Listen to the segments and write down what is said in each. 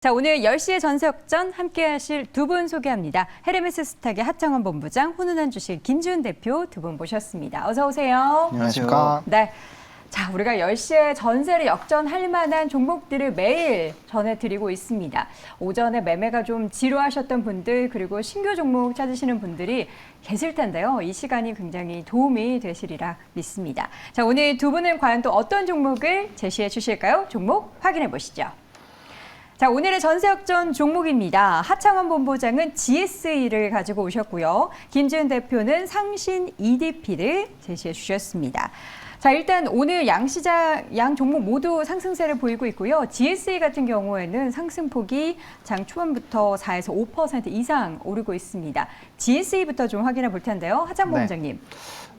자, 오늘 10시에 전세역전 함께 하실 두 분 소개합니다. 헤르메스 스탁의 하창원 본부장, 훈훈한 주식 김지훈 대표 두 분 모셨습니다. 어서 오세요. 안녕하십니까. 네. 자, 우리가 10시에 전세를 역전할 만한 종목들을 매일 전해드리고 있습니다. 오전에 매매가 좀 지루하셨던 분들 그리고 신규 종목 찾으시는 분들이 계실 텐데요. 이 시간이 굉장히 도움이 되시리라 믿습니다. 자, 오늘 두 분은 과연 또 어떤 종목을 제시해 주실까요? 종목 확인해 보시죠. 자, 오늘의 전세역전 종목입니다. 하창원 본부장은 GSE를 가지고 오셨고요. 김지훈 대표는 상신 EDP를 제시해 주셨습니다. 자, 일단 오늘 양 종목 모두 상승세를 보이고 있고요. GSE 같은 경우에는 상승폭이 장 초반부터 4에서 5% 이상 오르고 있습니다. GSE부터 좀 확인해 볼 텐데요. 하창원 본부장님.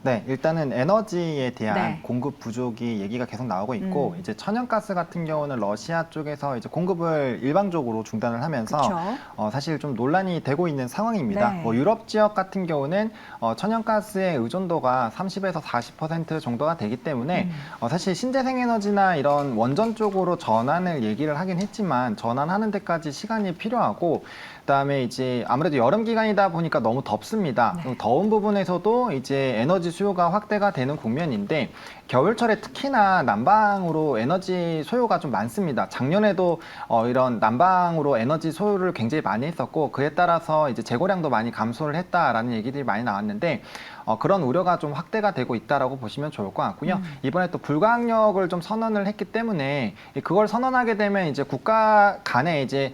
네, 일단은 에너지에 대한 네. 공급 부족이 얘기가 계속 나오고 있고 이제 천연가스 같은 경우는 러시아 쪽에서 이제 공급을 일방적으로 중단을 하면서 사실 좀 논란이 되고 있는 상황입니다. 네. 뭐 유럽 지역 같은 경우는 천연가스의 의존도가 30에서 40% 정도가 되기 때문에 사실 신재생에너지나 이런 원전 쪽으로 전환을 얘기를 하긴 했지만 전환하는 데까지 시간이 필요하고 그다음에 이제 아무래도 여름 기간이다 보니까 너무 덥습니다. 네. 더운 부분에서도 이제 에너지 수요가 확대가 되는 국면인데 겨울철에 특히나 난방으로 에너지 소요가 좀 많습니다. 작년에도 이런 난방으로 에너지 소요를 굉장히 많이 했었고 그에 따라서 이제 재고량도 많이 감소를 했다라는 얘기들이 많이 나왔는데 그런 우려가 좀 확대가 되고 있다라고 보시면 좋을 것 같고요. 이번에 또 불가항력을 좀 선언을 했기 때문에 그걸 선언하게 되면 이제 국가 간에 이제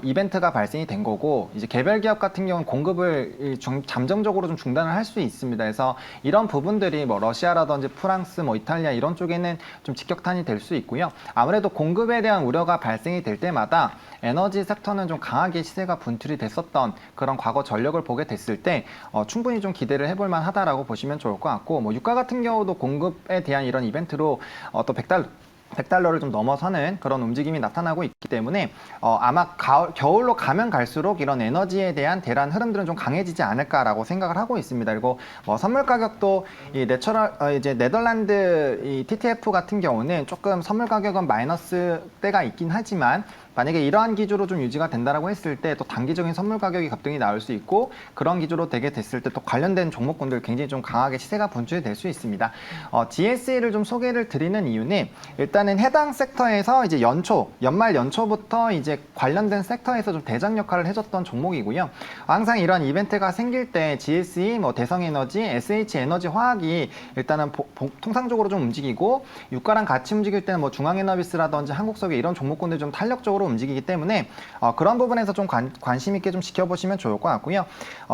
이벤트가 발생이 된 거고 이제 개별 기업 같은 경우는 공급을 잠정적으로 좀 중단을 할 수 있습니다. 그래서 이런 부분들이 뭐 러시아라든지 프랑스, 뭐 이탈리아 이런 쪽에는 좀 직격탄이 될 수 있고요. 아무래도 공급에 대한 우려가 발생이 될 때마다 에너지 섹터는 좀 강하게 시세가 분출이 됐었던 그런 과거 전력을 보게 됐을 때 충분히 좀 기대를 해볼 만하다라고 보시면 좋을 것 같고 뭐 유가 같은 경우도 공급에 대한 이런 이벤트로 또 100달러를 좀 넘어서는 그런 움직임이 나타나고 있기 때문에 아마 겨울로 가면 갈수록 이런 에너지에 대한 대란 흐름들은 좀 강해지지 않을까라고 생각을 하고 있습니다. 그리고 뭐 선물 가격도 이 이제 네덜란드 이 TTF 같은 경우는 조금 선물 가격은 마이너스 때가 있긴 하지만 만약에 이러한 기조로 좀 유지가 된다라고 했을 때 또 단기적인 선물 가격이 급등이 나올 수 있고 그런 기조로 되게 됐을 때 또 관련된 종목군들 굉장히 좀 강하게 시세가 분출이 될 수 있습니다. GSE를 좀 소개를 드리는 이유는 일단은 해당 섹터에서 이제 연말 연초부터 이제 관련된 섹터에서 좀 대장 역할을 해줬던 종목이고요. 항상 이런 이벤트가 생길 때 GSE, 뭐 대성에너지, SH에너지 화학이 일단은 통상적으로 좀 움직이고 유가랑 같이 움직일 때는 뭐 중앙에너비스라든지 한국석유 이런 종목군들 좀 탄력적으로 움직이기 때문에 그런 부분에서 좀 관심 있게 좀 지켜보시면 좋을 것 같고요.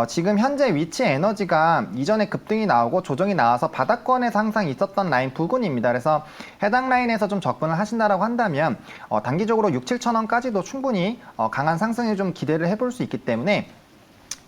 지금 현재 위치 에너지가 이전에 급등이 나오고 조정이 나와서 바닥권에서 항상 있었던 라인 부근입니다. 그래서 해당 라인에서 좀 접근을 하신다라고 한다면 단기적으로 6, 7천 원까지도 충분히 강한 상승을 좀 기대를 해볼 수 있기 때문에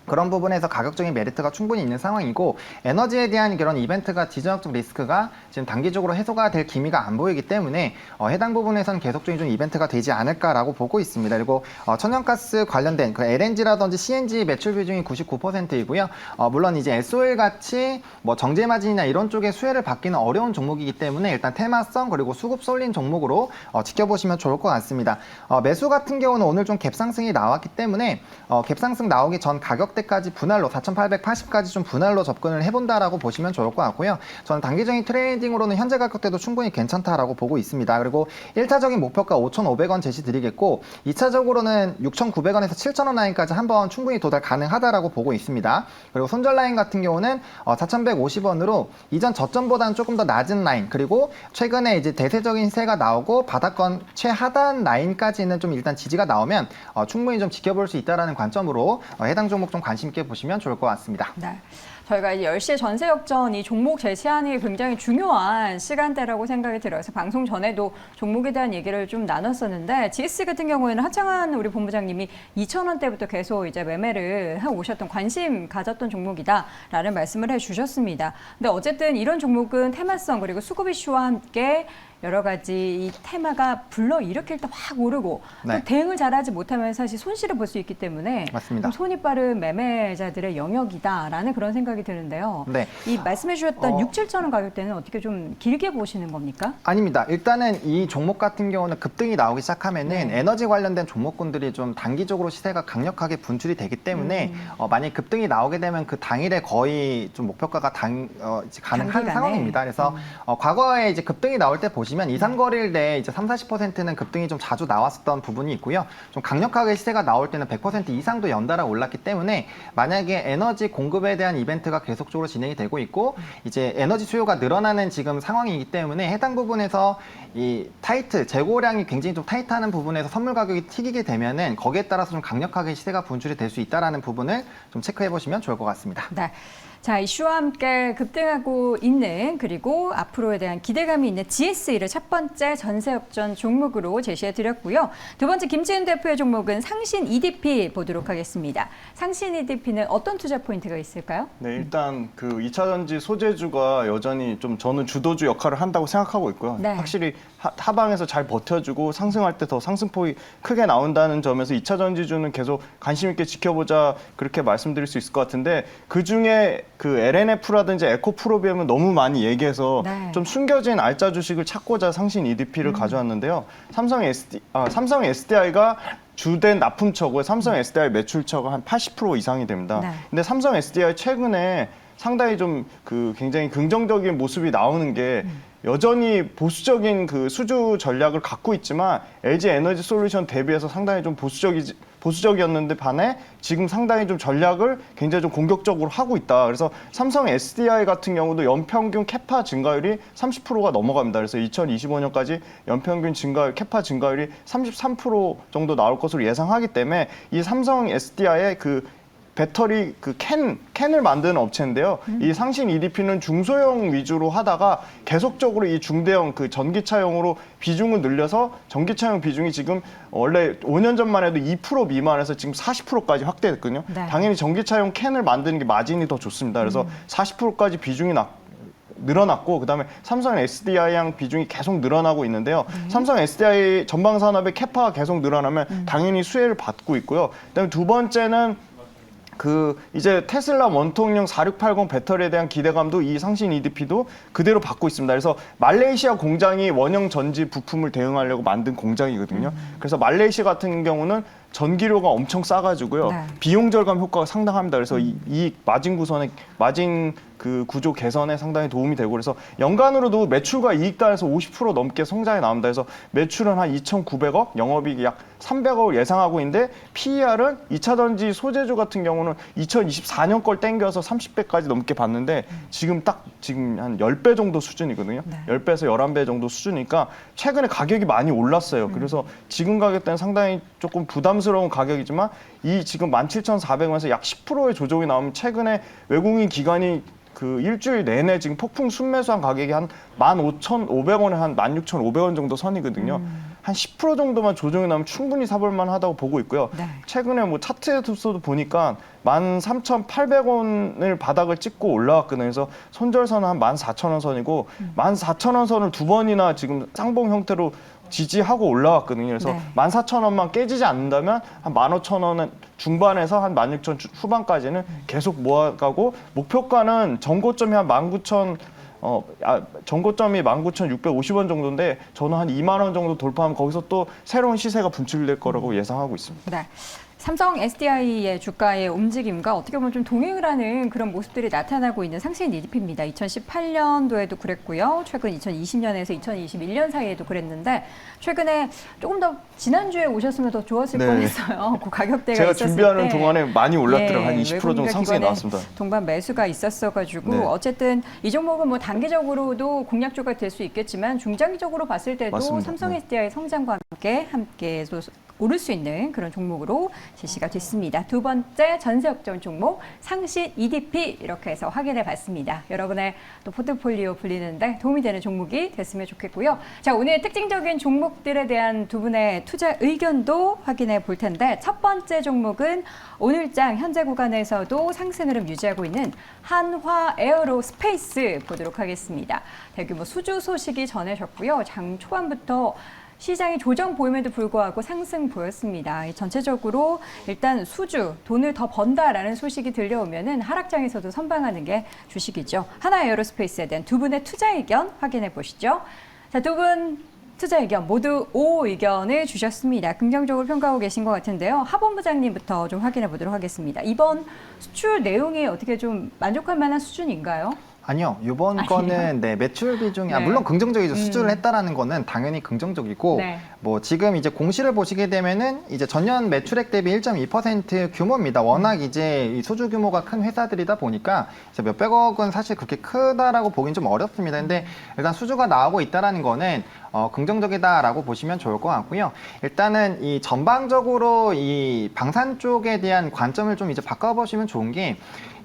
그런 부분에서 가격적인 메리트가 충분히 있는 상황이고 에너지에 대한 그런 이벤트가 지정학적 리스크가 지금 단기적으로 해소가 될 기미가 안 보이기 때문에 해당 부분에서는 계속적인 좀 이벤트가 되지 않을까라고 보고 있습니다. 그리고 천연가스 관련된 그 LNG라든지 CNG 매출 비중이 99%이고요. 물론 이제 SOL 같이 뭐 정제 마진이나 이런 쪽에 수혜를 받기는 어려운 종목이기 때문에 일단 테마성 그리고 수급 쏠린 종목으로 지켜보시면 좋을 것 같습니다. 매수 같은 경우는 오늘 좀 갭상승이 나왔기 때문에 갭상승 나오기 전 가격 때까지 분할로 4,880까지 좀 분할로 접근을 해본다라고 보시면 좋을 것 같고요. 저는 단기적인 트레이딩으로는 현재 가격대도 충분히 괜찮다라고 보고 있습니다. 그리고 1차적인 목표가 5,500원 제시드리겠고 2차적으로는 6,900원에서 7,000원 라인까지 한번 충분히 도달 가능하다라고 보고 있습니다. 그리고 손절 라인 같은 경우는 4,150원으로 이전 저점보다는 조금 더 낮은 라인 그리고 최근에 이제 대세적인 세가 나오고 바닥권 최하단 라인까지는 좀 일단 지지가 나오면 충분히 좀 지켜볼 수 있다라는 관점으로 해당 종목 좀 관심 있게 보시면 좋을 것 같습니다. 네. 저희가 이제 10시에 전세역전 이 종목 제시하는 게 굉장히 중요한 시간대라고 생각이 들어요. 그래서 방송 전에도 종목에 대한 얘기를 좀 나눴었는데 GS 같은 경우에는 하창한 우리 본부장님이 2,000원대부터 계속 이제 매매를 하고 오셨던 관심 가졌던 종목이다라는 말씀을 해주셨습니다. 근데 어쨌든 이런 종목은 테마성 그리고 수급 이슈와 함께 여러 가지 이 테마가 불러일으킬 때 확 오르고 네. 또 대응을 잘하지 못하면 사실 손실을 볼 수 있기 때문에 맞습니다. 좀 손이 빠른 매매자들의 영역이다라는 그런 생각이 드는데요. 네. 이 말씀해 주셨던 6, 7천 원 가격대는 어떻게 좀 길게 보시는 겁니까? 아닙니다. 일단은 이 종목 같은 경우는 급등이 나오기 시작하면은 네. 에너지 관련된 종목군들이 좀 단기적으로 시세가 강력하게 분출이 되기 때문에 만약 급등이 나오게 되면 그 당일에 거의 좀 목표가가 이제 가능한 단기간에? 상황입니다. 그래서 과거에 이제 급등이 나올 때 보시면 2, 3거래일 내에 이제 3, 40%는 급등이 좀 자주 나왔었던 부분이 있고요. 좀 강력하게 시세가 나올 때는 100% 이상도 연달아 올랐기 때문에 만약에 에너지 공급에 대한 이벤트가 계속적으로 진행이 되고 있고 이제 에너지 수요가 늘어나는 지금 상황이기 때문에 해당 부분에서 이 재고량이 굉장히 좀 타이트하는 부분에서 선물 가격이 튀기게 되면은 거기에 따라서 좀 강력하게 시세가 분출이 될 수 있다라는 부분을 좀 체크해 보시면 좋을 것 같습니다. 네. 자, 이슈와 함께 급등하고 있는 그리고 앞으로에 대한 기대감이 있는 GSE를 첫 번째 전세 역전 종목으로 제시해 드렸고요. 두 번째 김지은 대표의 종목은 상신 EDP 보도록 하겠습니다. 상신 EDP는 어떤 투자 포인트가 있을까요? 네, 일단 그 2차 전지 소재주가 여전히 좀 저는 주도주 역할을 한다고 생각하고 있고요. 네. 확실히 하방에서 잘 버텨주고 상승할 때 더 상승폭이 크게 나온다는 점에서 2차 전지주는 계속 관심 있게 지켜보자 그렇게 말씀드릴 수 있을 것 같은데 그중에 그 LNF라든지 에코프로비움은 너무 많이 얘기해서 네. 좀 숨겨진 알짜 주식을 찾고자 상신 EDP를 가져왔는데요. 삼성 SDI가 주된 납품처고요. 삼성 SDI 매출처가 한 80% 이상이 됩니다. 네. 근데 삼성 SDI 최근에 상당히 좀 굉장히 긍정적인 모습이 나오는 게 여전히 보수적인 그 수주 전략을 갖고 있지만 LG 에너지 솔루션 대비해서 상당히 좀 보수적이었는데 반해 지금 상당히 좀 전략을 굉장히 좀 공격적으로 하고 있다. 그래서 삼성 SDI 같은 경우도 연평균 캐파 증가율이 30%가 넘어갑니다. 그래서 2025년까지 연평균 캐파 증가율이 33% 정도 나올 것으로 예상하기 때문에 이 삼성 SDI의 그 배터리 캔을 만드는 업체인데요. 이 상신 EDP는 중소형 위주로 하다가 계속적으로 이 중대형 그 전기차용으로 비중을 늘려서 전기차용 비중이 지금 원래 5년 전만 해도 2% 미만에서 지금 40%까지 확대됐거든요. 네. 당연히 전기차용 캔을 만드는 게 마진이 더 좋습니다. 그래서 40%까지 비중이 늘어났고 그다음에 삼성 SDI양 비중이 계속 늘어나고 있는데요. 삼성 SDI 전방 산업의 캐파가 계속 늘어나면 당연히 수혜를 받고 있고요. 그다음에 두 번째는 이제 테슬라 원통형 4680 배터리에 대한 기대감도 이 상신 EDP도 그대로 받고 있습니다. 그래서 말레이시아 공장이 원형 전지 부품을 대응하려고 만든 공장이거든요. 그래서 말레이시아 같은 경우는 전기료가 엄청 싸가지고요. 네. 비용 절감 효과가 상당합니다. 그래서 이 마진 그 구조 개선에 상당히 도움이 되고 그래서 연간으로도 매출과 이익단에서 50% 넘게 성장이 나옵니다. 그래서 매출은 한 2,900억, 영업이익이 약 300억을 예상하고 있는데 PER은 2차 전지 소재주 같은 경우는 2024년 걸 땡겨서 30배까지 넘게 봤는데 지금 한 10배 정도 수준이거든요. 네. 10배에서 11배 정도 수준이니까 최근에 가격이 많이 올랐어요. 그래서 지금 가격대는 상당히 조금 부담스러운 가격이지만 이 지금 17,400원에서 약 10%의 조정이 나오면 최근에 외국인 기관이 그 일주일 내내 지금 폭풍 순매수한 가격이 한 15,500원에 한 16,500원 정도 선이거든요. 한 10% 정도만 조정이 나면 충분히 사볼만 하다고 보고 있고요. 네. 최근에 뭐 차트에서도 보니까 13,800원을 바닥을 찍고 올라왔거든요. 그래서 손절선은 한 14,000원 선이고 14,000원 선을 두 번이나 지금 쌍봉 형태로 지지하고 올라왔거든요. 그래서 네. 14,000원만 깨지지 않는다면 한 15,000원은 중반에서 한 16,000 후반까지는 계속 모아가고 목표가는 전고점이 한 19,000 전고점이 19,650원 정도인데 저는 한 2만 원 정도 돌파하면 거기서 또 새로운 시세가 분출될 거라고 예상하고 있습니다. 네. 삼성 SDI의 주가의 움직임과 어떻게 보면 좀 동행을 하는 그런 모습들이 나타나고 있는 상신 EDP입니다. 2018년도에도 그랬고요. 최근 2020년에서 2021년 사이에도 그랬는데 최근에 조금 더 지난주에 오셨으면 더 좋았을 네. 뻔했어요. 그 가격대가 제가 있었을 준비하는 때. 동안에 많이 올랐더라고요. 예, 한 20% 정도 외국인과 상승이 기관의 나왔습니다. 동반 매수가 있었어가지고 네. 어쨌든 이 종목은 뭐 단기적으로도 공략주가 될 수 있겠지만 중장기적으로 봤을 때도 맞습니다. 삼성 네. SDI의 성장과 함께 오를 수 있는 그런 종목으로 제시가 됐습니다. 두 번째 전세 역전 종목 상시 EDP 이렇게 해서 확인해 봤습니다. 여러분의 또 포트폴리오 불리는데 도움이 되는 종목이 됐으면 좋겠고요. 자, 오늘 특징적인 종목들에 대한 두 분의 투자 의견도 확인해 볼 텐데 첫 번째 종목은 오늘장 현재 구간에서도 상승 흐름 유지하고 있는 한화 에어로스페이스 보도록 하겠습니다. 대규모 수주 소식이 전해졌고요. 장 초반부터 시장이 조정 보임에도 불구하고 상승 보였습니다. 전체적으로 일단 수주, 돈을 더 번다라는 소식이 들려오면은 하락장에서도 선방하는 게 주식이죠. 하나 에어로스페이스에 대한 두 분의 투자 의견 확인해 보시죠. 자, 두 분 투자 의견 모두 O 의견을 주셨습니다. 긍정적으로 평가하고 계신 것 같은데요. 하 본부장님부터 좀 확인해 보도록 하겠습니다. 이번 수출 내용이 어떻게 좀 만족할 만한 수준인가요? 아니요, 이번 거는 네, 매출 비중이 네. 물론 긍정적이죠. 수주를 했다라는 거는 당연히 긍정적이고 네. 뭐 지금 이제 공시를 보시게 되면은 이제 전년 매출액 대비 1.2% 규모입니다. 워낙 이제 이 수주 규모가 큰 회사들이다 보니까 이제 몇백억은 사실 그렇게 크다라고 보긴 좀 어렵습니다. 근데 일단 수주가 나오고 있다라는 거는 긍정적이다라고 보시면 좋을 것 같고요. 일단은 이 전방적으로 이 방산 쪽에 대한 관점을 좀 이제 바꿔보시면 좋은 게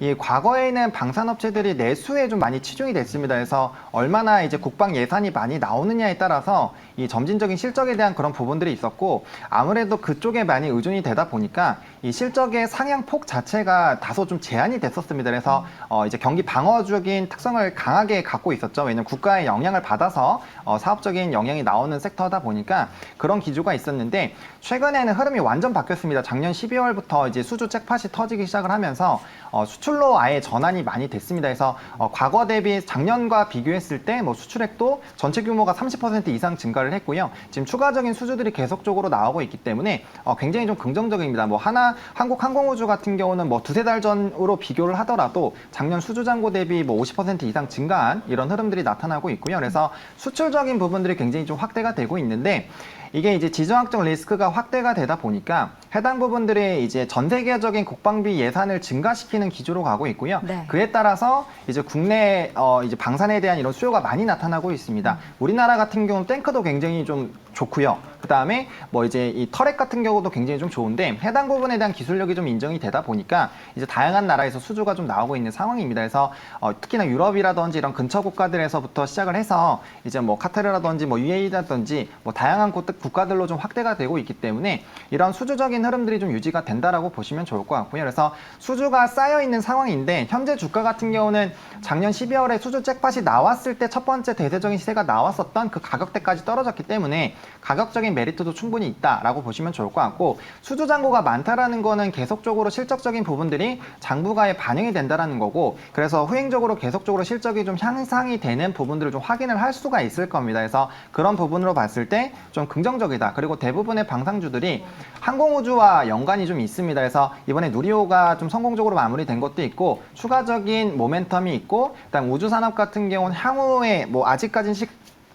이 과거에는 방산업체들이 내수에 좀 많이 치중이 됐습니다. 그래서 얼마나 이제 국방 예산이 많이 나오느냐에 따라서 이 점진적인 실적에 대한 그런 부분들이 있었고 아무래도 그쪽에 많이 의존이 되다 보니까 이 실적의 상향폭 자체가 다소 좀 제한이 됐었습니다. 그래서 이제 경기 방어적인 특성을 강하게 갖고 있었죠. 왜냐하면 국가의 영향을 받아서 사업적인 영향이 나오는 섹터다 보니까 그런 기조가 있었는데 최근에는 흐름이 완전 바뀌었습니다. 작년 12월부터 이제 수주 잭팟이 터지기 시작을 하면서 수출로 아예 전환이 많이 됐습니다. 그래서 과거 대비 작년과 비교했을 때 뭐 수출액도 전체 규모가 30% 이상 증가를 했고요. 지금 추가적인 수주들이 계속적으로 나오고 있기 때문에 굉장히 좀 긍정적입니다. 뭐 한국항공우주 같은 경우는 뭐 두세 달 전으로 비교를 하더라도 작년 수주 잔고 대비 뭐 50% 이상 증가한 이런 흐름들이 나타나고 있고요. 그래서 수출적인 부분들이 굉장히 좀 확대가 되고 있는데 이게 이제 지정학적 리스크가 확대가 되다 보니까 해당 부분들이 이제 전 세계적인 국방비 예산을 증가시키는 기조로 가고 있고요. 네. 그에 따라서 이제 국내 이제 방산에 대한 이런 수요가 많이 나타나고 있습니다. 우리나라 같은 경우는 탱크도 굉장히 좀 좋고요. 그다음에 뭐 이제 이 터렛 같은 경우도 굉장히 좀 좋은데 해당 부분에 대한 기술력이 좀 인정이 되다 보니까 이제 다양한 나라에서 수주가 좀 나오고 있는 상황입니다. 그래서 특히나 유럽이라든지 이런 근처 국가들에서부터 시작을 해서 이제 뭐 카타르라든지 뭐 UAE라든지 뭐 다양한 국가들로 좀 확대가 되고 있기 때문에 이런 수주적인 흐름들이 좀 유지가 된다라고 보시면 좋을 것 같고요. 그래서 수주가 쌓여 있는 상황인데 현재 주가 같은 경우는 작년 12월에 수주 잭팟이 나왔을 때 첫 번째 대세적인 시세가 나왔었던 그 가격대까지 떨어졌기 때문에 가격적인 메리트도 충분히 있다라고 보시면 좋을 것 같고 수주 잔고가 많다라는 거는 계속적으로 실적적인 부분들이 장부가에 반영이 된다라는 거고 그래서 후행적으로 계속적으로 실적이 좀 향상이 되는 부분들을 좀 확인을 할 수가 있을 겁니다. 그래서 그런 부분으로 봤을 때 좀 긍정적이다. 그리고 대부분의 방산주들이 항공우주와 연관이 좀 있습니다. 그래서 이번에 누리호가 좀 성공적으로 마무리된 것도 있고 추가적인 모멘텀이 있고 그다음 우주산업 같은 경우는 향후에 뭐 아직까지는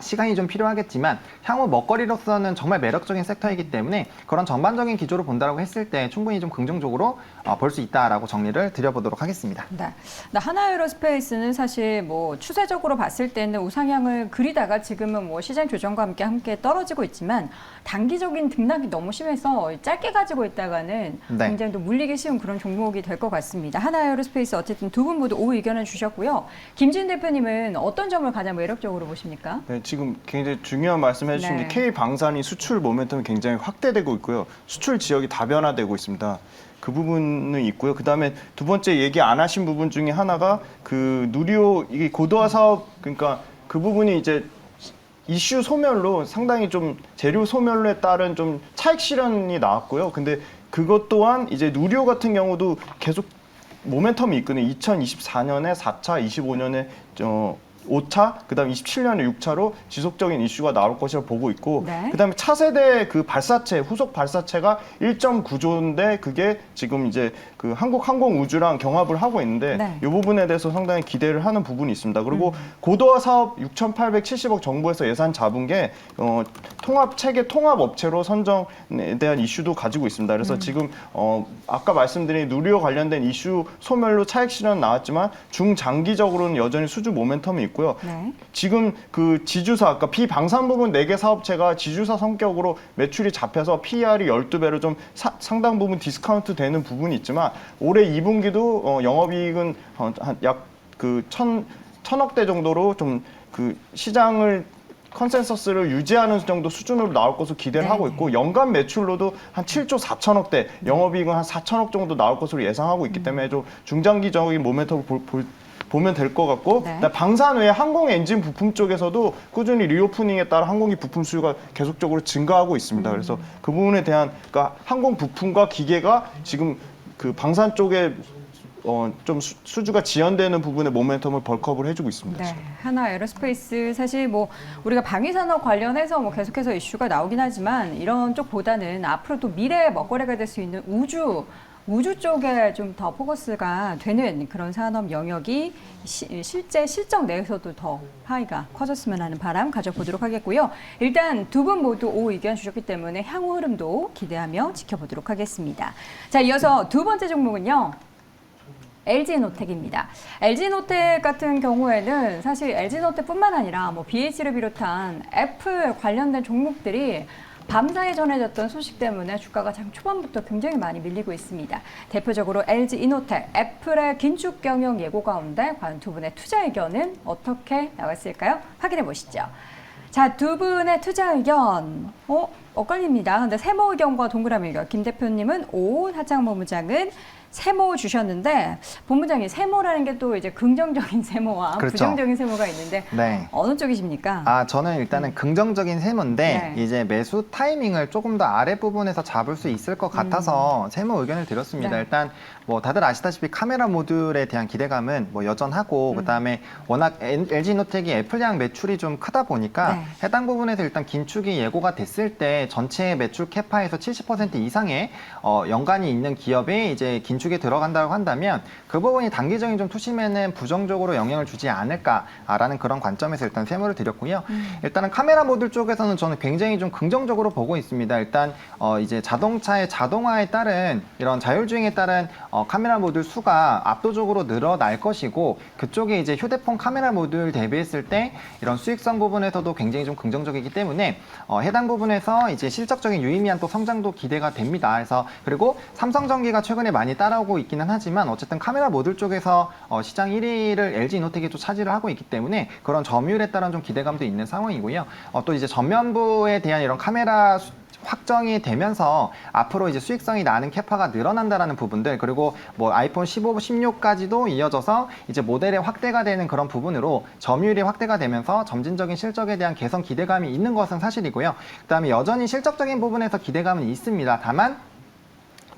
시간이 좀 필요하겠지만 향후 먹거리로서는 정말 매력적인 섹터이기 때문에 그런 전반적인 기조로 본다라고 했을 때 충분히 좀 긍정적으로 볼 수 있다라고 정리를 드려보도록 하겠습니다. 네. 하나에어로스페이스는 사실 뭐 추세적으로 봤을 때는 우상향을 그리다가 지금은 뭐 시장 조정과 함께 떨어지고 있지만 단기적인 등락이 너무 심해서 짧게 가지고 있다가는 네. 굉장히 또 물리기 쉬운 그런 종목이 될 것 같습니다. 하나에어로스페이스 어쨌든 두 분 모두 O 의견을 주셨고요. 김진 대표님은 어떤 점을 가장 매력적으로 보십니까? 네, 지금 굉장히 중요한 말씀 해주신 네. 게 K방산이 수출 모멘텀이 굉장히 확대되고 있고요. 수출 지역이 다변화되고 있습니다. 그 부분은 있고요. 그다음에 두 번째 얘기 안 하신 부분 중에 하나가 그 누리호 이게 고도화 사업 그러니까 그 부분이 이제 이슈 소멸로 상당히 좀 재료 소멸에 따른 좀 차익 실현이 나왔고요. 근데 그것 또한 이제 누리호 같은 경우도 계속 모멘텀이 있거든요. 2024년에 4차, 25년에 5차, 그다음 27년에 6차로 지속적인 이슈가 나올 것이라고 보고 있고 네. 그다음에 차세대 그 발사체, 후속 발사체가 1.9조인데 그게 지금 이제 그 한국항공우주랑 경합을 하고 있는데 네. 이 부분에 대해서 상당히 기대를 하는 부분이 있습니다. 그리고 고도화 사업 6,870억 정부에서 예산 잡은 게 체계 통합 업체로 선정에 대한 이슈도 가지고 있습니다. 그래서 지금 아까 말씀드린 누리호 관련된 이슈 소멸로 차익 실현 나왔지만 중장기적으로는 여전히 수주 모멘텀이 있고 있고요. 네. 지금 그 지주사, 그러니까 비방산 부분 4개 사업체가 지주사 성격으로 매출이 잡혀서 PER이 12배로 좀 상당 부분 디스카운트 되는 부분이 있지만 올해 2분기도 영업이익은 약 그 1,000억대 정도로 좀 그 시장을 컨센서스를 유지하는 정도 수준으로 나올 것으로 기대를 네. 하고 있고 연간 매출로도 한 7조 4천억대, 영업이익은 한 4천억 정도 나올 것으로 예상하고 있기 때문에 좀 중장기적인 모멘텀을 보면 될 것 같고 네. 방산 외에 항공 엔진 부품 쪽에서도 꾸준히 리오프닝에 따라 항공기 부품 수요가 계속적으로 증가하고 있습니다. 그래서 그 부분에 대한 그러니까 항공 부품과 기계가 지금 그 방산 쪽에 좀 수주가 지연되는 부분에 모멘텀을 벌크업을 해주고 있습니다. 네, 하나 에어로스페이스 사실 뭐 우리가 방위 산업 관련해서 뭐 계속해서 이슈가 나오긴 하지만 이런 쪽보다는 앞으로 또 미래의 먹거리가 될 수 있는 우주 쪽에 좀 더 포커스가 되는 그런 산업 영역이 실제 실적 내에서도 더 파이가 커졌으면 하는 바람 가져보도록 하겠고요. 일단 두 분 모두 O 의견 주셨기 때문에 향후 흐름도 기대하며 지켜보도록 하겠습니다. 자, 이어서 두 번째 종목은요. LG노텍입니다. LG노텍 같은 경우에는 사실 LG노텍뿐만 아니라 뭐 BH를 비롯한 애플 관련된 종목들이 밤사이 전해졌던 소식 때문에 주가가 장 초반부터 굉장히 많이 밀리고 있습니다. 대표적으로 LG이노텍, 애플의 긴축 경영 예고 가운데 과연 두 분의 투자 의견은 어떻게 나왔을까요? 확인해 보시죠. 자, 두 분의 투자 의견 엇갈립니다. 근데 세모 의견과 동그라미 의견. 김 대표님은 O, 하창모 본부장은 세모 주셨는데 본부장이 세모라는 게 또 이제 긍정적인 세모와 그렇죠. 부정적인 세모가 있는데 네. 어느 쪽이십니까? 저는 일단은 긍정적인 세모인데 네. 이제 매수 타이밍을 조금 더 아래 부분에서 잡을 수 있을 것 같아서 세모 의견을 드렸습니다. 네. 일단 뭐 다들 아시다시피 카메라 모듈에 대한 기대감은 뭐 여전하고 그다음에 워낙 LG노텍이 애플량 매출이 좀 크다 보니까 네. 해당 부분에서 일단 긴축이 예고가 됐을 때 전체 매출 캐파에서 70% 이상의 연관이 있는 기업에 이제 긴축이 들어간다고 한다면 그 부분이 단기적인 좀 투심에는 부정적으로 영향을 주지 않을까라는 그런 관점에서 일단 세모를 드렸고요. 일단은 카메라 모듈 쪽에서는 저는 굉장히 좀 긍정적으로 보고 있습니다. 일단 이제 자동차의 자동화에 따른 이런 자율주행에 따른 카메라 모듈 수가 압도적으로 늘어날 것이고 그쪽에 이제 휴대폰 카메라 모듈 대비했을 때 이런 수익성 부분에서도 굉장히 좀 긍정적이기 때문에 해당 부분에서 이제 실적적인 유의미한 또 성장도 기대가 됩니다. 그래서 그리고 삼성전기가 최근에 많이 따라오고 있기는 하지만 어쨌든 카메라 모듈 쪽에서 시장 1위를 LG이노텍이 또 차지를 하고 있기 때문에 그런 점유율에 따른 좀 기대감도 있는 상황이고요. 또 이제 전면부에 대한 이런 카메라 확정이 되면서 앞으로 이제 수익성이 나는 캐파가 늘어난다라는 부분들 그리고 뭐 아이폰 15, 16까지도 이어져서 이제 모델의 확대가 되는 그런 부분으로 점유율이 확대가 되면서 점진적인 실적에 대한 개선 기대감이 있는 것은 사실이고요. 그다음에 여전히 실적적인 부분에서 기대감은 있습니다. 다만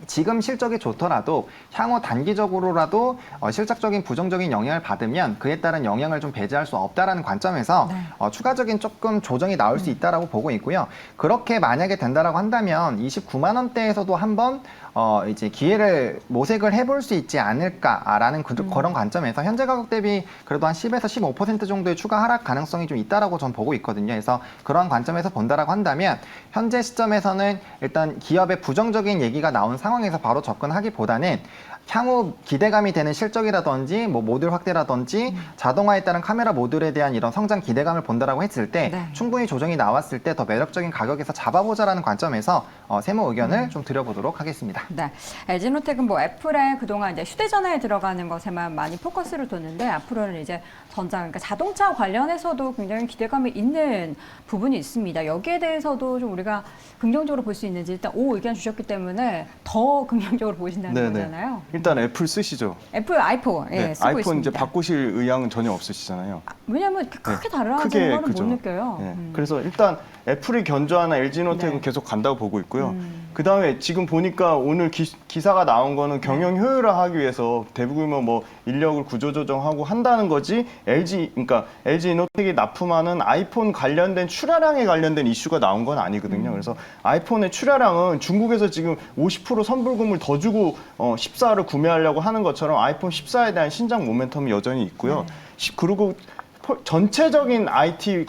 지금 실적이 좋더라도 향후 단기적으로라도 실적적인 부정적인 영향을 받으면 그에 따른 영향을 좀 배제할 수 없다라는 관점에서 추가적인 조금 조정이 나올 수 있다라고 보고 있고요. 그렇게 만약에 된다라고 한다면 29만 원대에서도 한번 이제 기회를 모색을 해볼 수 있지 않을까라는 그런 관점에서 현재 가격 대비 그래도 한 10에서 15% 정도의 추가 하락 가능성이 좀 있다라고 전 보고 있거든요. 그래서 그런 관점에서 본다라고 한다면 현재 시점에서는 일단 기업의 부정적인 얘기가 나온 상황에서 바로 접근하기보다는 향후 기대감이 되는 실적이라든지 뭐 모듈 확대라든지 자동화에 따른 카메라 모듈에 대한 이런 성장 기대감을 본다라고 했을 때 네. 충분히 조정이 나왔을 때 더 매력적인 가격에서 잡아보자라는 관점에서 세모 의견을 좀 드려보도록 하겠습니다. 네, LG노텍은 뭐 애플에 그동안 이제 휴대전화에 들어가는 것에만 많이 포커스를 뒀는데 앞으로는 이제 전장, 그러니까 자동차 관련해서도 굉장히 기대감이 있는 부분이 있습니다. 여기에 대해서도 좀 우리가 긍정적으로 볼 수 있는지 일단 O 의견 주셨기 때문에 더 긍정적으로 보신다는 거잖아요. 일단 애플 쓰시죠. 애플 아이폰 쓰고 아이폰 있습니다. 이제 바꾸실 의향은 전혀 없으시잖아요. 왜냐하면 이렇게 크게 다르다는 크게, 거는 그죠. 못 느껴요. 네. 그래서 일단 애플이 견주하나 LG노텍은 네. 계속 간다고 보고 있고요. 그 다음에 지금 보니까 오늘 기사가 나온 거는 경영 효율화하기 위해서 대부분 뭐 인력을 구조조정하고 한다는 거지 그러니까 LG이노텍이 납품하는 아이폰 관련된 출하량에 관련된 이슈가 나온 건 아니거든요. 그래서 아이폰의 출하량은 중국에서 지금 50% 선불금을 더 주고 14를 구매하려고 하는 것처럼 아이폰 14에 대한 신장 모멘텀이 여전히 있고요. 그리고 전체적인 IT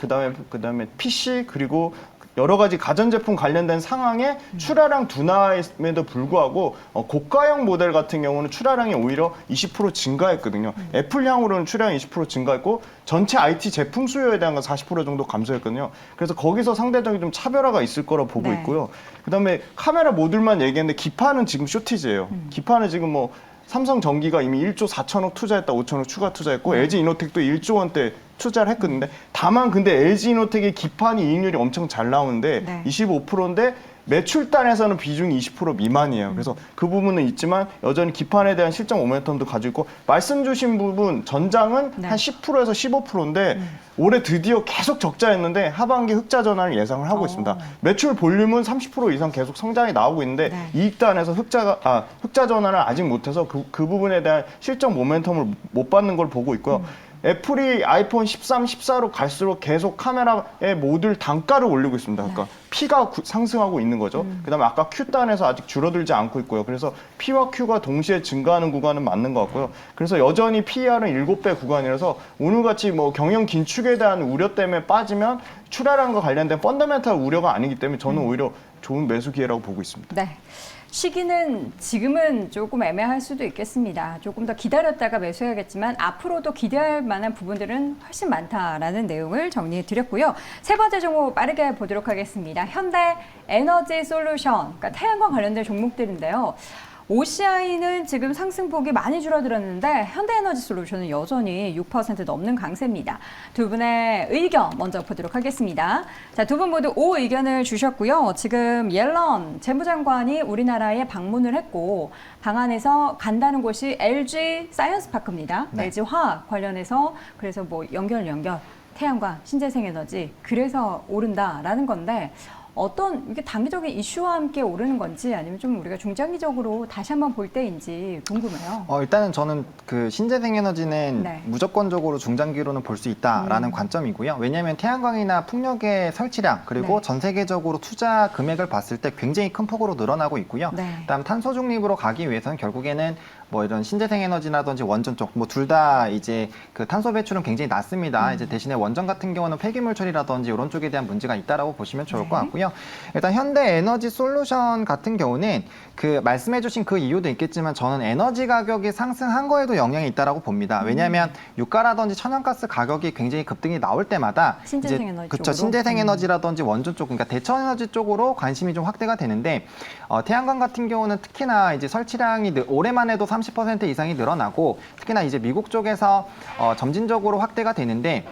그다음에 PC 그리고 여러 가지 가전제품 관련된 상황에 출하량 둔화임에도 불구하고 고가형 모델 같은 경우는 출하량이 오히려 20% 증가했거든요. 애플향으로는 출하량 20% 증가했고 전체 IT 제품 수요에 대한 건 40% 정도 감소했거든요. 그래서 거기서 상대적인 좀 차별화가 있을 거라고 보고 네. 있고요. 그다음에 카메라 모듈만 얘기했는데 기판은 지금 쇼티지예요. 기판은 지금 뭐 삼성 전기가 이미 1조 4천억 투자했다, 5천억 추가 투자했고 LG 이노텍도 1조 원대 투자를 했거든요. 다만 근데 LG 이노텍의 기판 이익률이 엄청 잘 나오는데 네. 25%인데 매출단에서는 비중이 20% 미만이에요. 그래서 그 부분은 있지만 여전히 기판에 대한 실적 모멘텀도 가지고 있고 말씀 주신 부분 전장은 네. 한 10%에서 15%인데 올해 드디어 계속 적자였는데 하반기 흑자 전환을 예상을 하고 있습니다. 매출 볼륨은 30% 이상 계속 성장이 나오고 있는데 네. 이익단에서 흑자 전환을 아직 못해서 그 부분에 대한 실적 모멘텀을 못 받는 걸 보고 있고요. 애플이 아이폰 13, 14로 갈수록 계속 카메라의 모듈 단가를 올리고 있습니다. 그러니까 P가 상승하고 있는 거죠. 그다음에 아까 Q단에서 아직 줄어들지 않고 있고요. 그래서 P와 Q가 동시에 증가하는 구간은 맞는 것 같고요. 그래서 여전히 PER은 7배 구간이라서 오늘같이 뭐 경영 긴축에 대한 우려 때문에 빠지면 출하량과 관련된 펀더멘탈 우려가 아니기 때문에 저는 오히려 좋은 매수 기회라고 보고 있습니다. 네. 시기는 지금은 조금 애매할 수도 있겠습니다. 조금 더 기다렸다가 매수해야겠지만 앞으로도 기대할 만한 부분들은 훨씬 많다라는 내용을 정리해 드렸고요. 세 번째 종목 빠르게 보도록 하겠습니다. 현대 에너지 솔루션, 그러니까 태양광 관련된 종목들인데요. OCI는 지금 상승폭이 많이 줄어들었는데 현대에너지솔루션은 여전히 6% 넘는 강세입니다. 두 분의 의견 먼저 보도록 하겠습니다. 자, 두 분 모두 O 의견을 주셨고요. 지금 옐런 재무장관이 우리나라에 방문을 했고 방한해서 간다는 곳이 LG 사이언스파크입니다. 네. LG 화학 관련해서 그래서 뭐 연결 태양광, 신재생에너지 그래서 오른다라는 건데 어떤 이게 단기적인 이슈와 함께 오르는 건지 아니면 좀 우리가 중장기적으로 다시 한번 볼 때인지 궁금해요. 일단은 저는 그 신재생에너지는 네. 무조건적으로 중장기로는 볼 수 있다라는 관점이고요. 왜냐하면 태양광이나 풍력의 설치량 그리고 네. 전 세계적으로 투자 금액을 봤을 때 굉장히 큰 폭으로 늘어나고 있고요. 네. 그다음 탄소 중립으로 가기 위해서는 결국에는 뭐 이런 신재생에너지라든지 원전 쪽 뭐 둘 다 이제 그 탄소 배출은 굉장히 낮습니다. 이제 대신에 원전 같은 경우는 폐기물 처리라든지 이런 쪽에 대한 문제가 있다라고 보시면 좋을 네. 것 같고요. 일단 현대 에너지 솔루션 같은 경우는 그 말씀해주신 그 이유도 있겠지만 저는 에너지 가격이 상승한 거에도 영향이 있다라고 봅니다. 왜냐하면 유가라든지 천연가스 가격이 굉장히 급등이 나올 때마다 신재생에너지 그쵸, 쪽으로? 신재생에너지라든지 원전 쪽 그러니까 대처에너지 쪽으로 관심이 좀 확대가 되는데 태양광 같은 경우는 특히나 이제 설치량이 올해만 해도 30% 이상이 늘어나고 특히나 이제 미국 쪽에서 점진적으로 확대가 되는데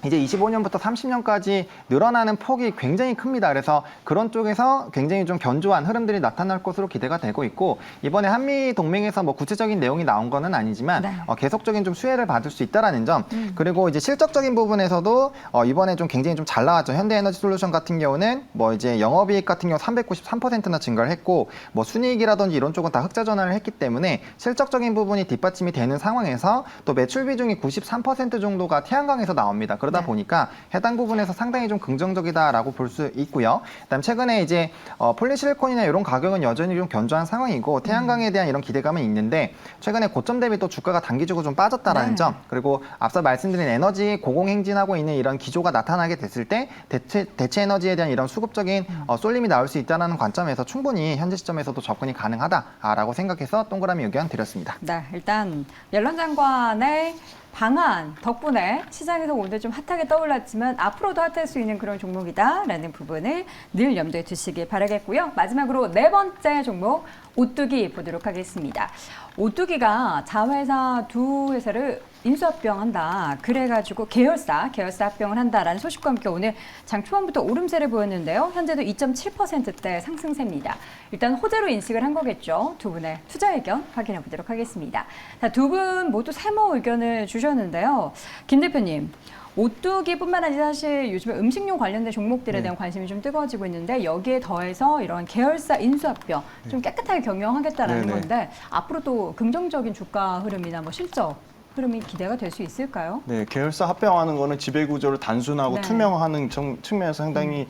이제 25년부터 30년까지 늘어나는 폭이 굉장히 큽니다. 그래서 그런 쪽에서 굉장히 좀 견조한 흐름들이 나타날 것으로 기대가 되고 있고 이번에 한미 동맹에서 뭐 구체적인 내용이 나온 거는 아니지만 네. 계속적인 좀 수혜를 받을 수 있다라는 점 그리고 이제 실적적인 부분에서도 이번에 좀 굉장히 좀 잘 나왔죠. 현대에너지솔루션 같은 경우는 뭐 이제 영업이익 같은 경우 393%나 증가를 했고 뭐 순이익이라든지 이런 쪽은 다 흑자 전환을 했기 때문에 실적적인 부분이 뒷받침이 되는 상황에서 또 매출 비중이 93% 정도가 태양광에서 나옵니다. 그러다 네. 보니까 해당 부분에서 상당히 좀 긍정적이다라고 볼 수 있고요. 그다음 최근에 이제 폴리실리콘이나 이런 가격은 여전히 좀 견조한 상황이고 태양광에 대한 이런 기대감은 있는데 최근에 고점 대비 또 주가가 단기적으로 좀 빠졌다라는 네. 점 그리고 앞서 말씀드린 에너지 고공행진하고 있는 이런 기조가 나타나게 됐을 때 대체 에너지에 대한 이런 수급적인 쏠림이 나올 수 있다는 관점에서 충분히 현재 시점에서도 접근이 가능하다라고 생각해서 동그라미 의견 드렸습니다. 네, 일단 옐런 장관의 방한 덕분에 시장에서 오늘 좀 핫하게 떠올랐지만 앞으로도 핫할 수 있는 그런 종목이다라는 부분을 늘 염두에 두시길 바라겠고요. 마지막으로 네 번째 종목 오뚜기 보도록 하겠습니다. 오뚜기가 자회사 두 회사를 인수합병한다. 그래가지고 계열사 합병을 한다라는 소식과 함께 오늘 장 초반부터 오름세를 보였는데요. 현재도 2.7%대 상승세입니다. 일단 호재로 인식을 한 거겠죠. 두 분의 투자 의견 확인해 보도록 하겠습니다. 자, 두 분 모두 세모 의견을 주셨는데요. 김 대표님. 오뚜기뿐만 아니라 사실 요즘에 음식료 관련된 종목들에 대한 관심이 좀 뜨거워지고 있는데 여기에 더해서 이런 계열사 인수합병 좀 깨끗하게 경영하겠다라는 네네. 건데 앞으로 또 긍정적인 주가 흐름이나 뭐 실적 흐름이 기대가 될 수 있을까요? 네, 계열사 합병하는 거는 지배 구조를 단순하고 네. 투명하는 측면에서 상당히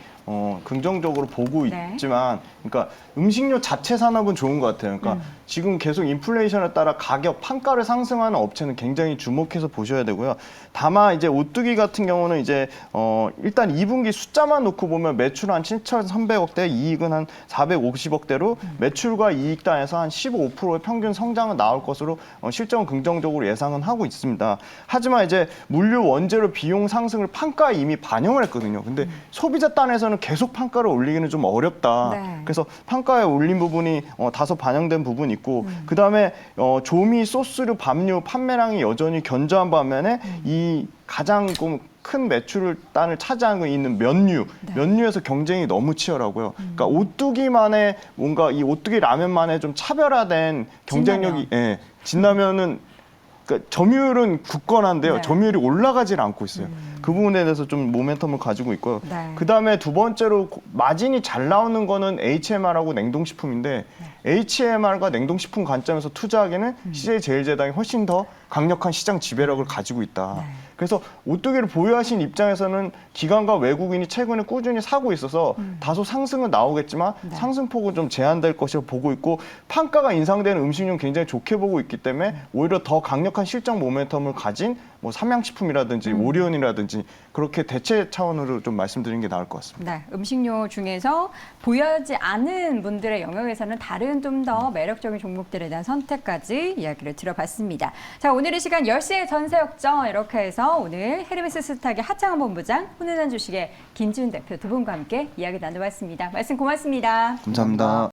긍정적으로 보고 네. 있지만, 그러니까 음식료 자체 산업은 좋은 것 같아요. 그러니까 지금 계속 인플레이션에 따라 가격, 판가를 상승하는 업체는 굉장히 주목해서 보셔야 되고요. 다만 이제 오뚜기 같은 경우는 이제 일단 2분기 숫자만 놓고 보면 매출 한 7,300억대, 이익은 한 450억대로 매출과 이익 단에서 한 15%의 평균 성장은 나올 것으로 실적은 긍정적으로 예상은 하고 있습니다. 하지만 이제 물류 원재료 비용 상승을 판가에 이미 반영을 했거든요. 근데 소비자 단에서는 계속 판가를 올리기는 좀 어렵다. 네. 그래서 판가에 올린 부분이 다소 반영된 부분이 있고, 그다음에 조미, 소스류, 밥류 판매량이 여전히 견조한 반면에 이 가장 큰 매출 단을 차지하는 거 있는 면류에서 경쟁이 너무 치열하고요. 그러니까 오뚜기만의 뭔가 이 오뚜기 라면만의 좀 차별화된 경쟁력이, 예, 진라면은 그러니까 점유율은 굳건한데요. 네. 점유율이 올라가질 않고 있어요. 그 부분에 대해서 좀 모멘텀을 가지고 있고요. 네. 그다음에 두 번째로 마진이 잘 나오는 거는 HMR하고 냉동식품인데, HMR과 냉동식품 관점에서 투자하기에는 CJ제일제당이 훨씬 더 강력한 시장 지배력을 가지고 있다. 네. 그래서 오뚜기를 보유하신 입장에서는 기관과 외국인이 최근에 꾸준히 사고 있어서 다소 상승은 나오겠지만 상승폭은 좀 제한될 것으로 보고 있고, 판가가 인상되는 음식료는 굉장히 좋게 보고 있기 때문에 오히려 더 강력한 실적 모멘텀을 가진 뭐 삼양식품이라든지 오리온이라든지 그렇게 대체 차원으로 좀 말씀드리는 게 나을 것 같습니다. 네, 음식료 중에서 보유하지 않은 분들의 영역에서는 다른 좀 더 매력적인 종목들에 대한 선택까지 이야기를 들어봤습니다. 자, 오늘 이 시간 10시에 전세 역정 이렇게 해서 오늘 헤르메스 스탁의 하창원 본부장, 훈훈한 주식의 김지훈 대표 두 분과 함께 이야기 나눠봤습니다. 말씀 고맙습니다. 감사합니다.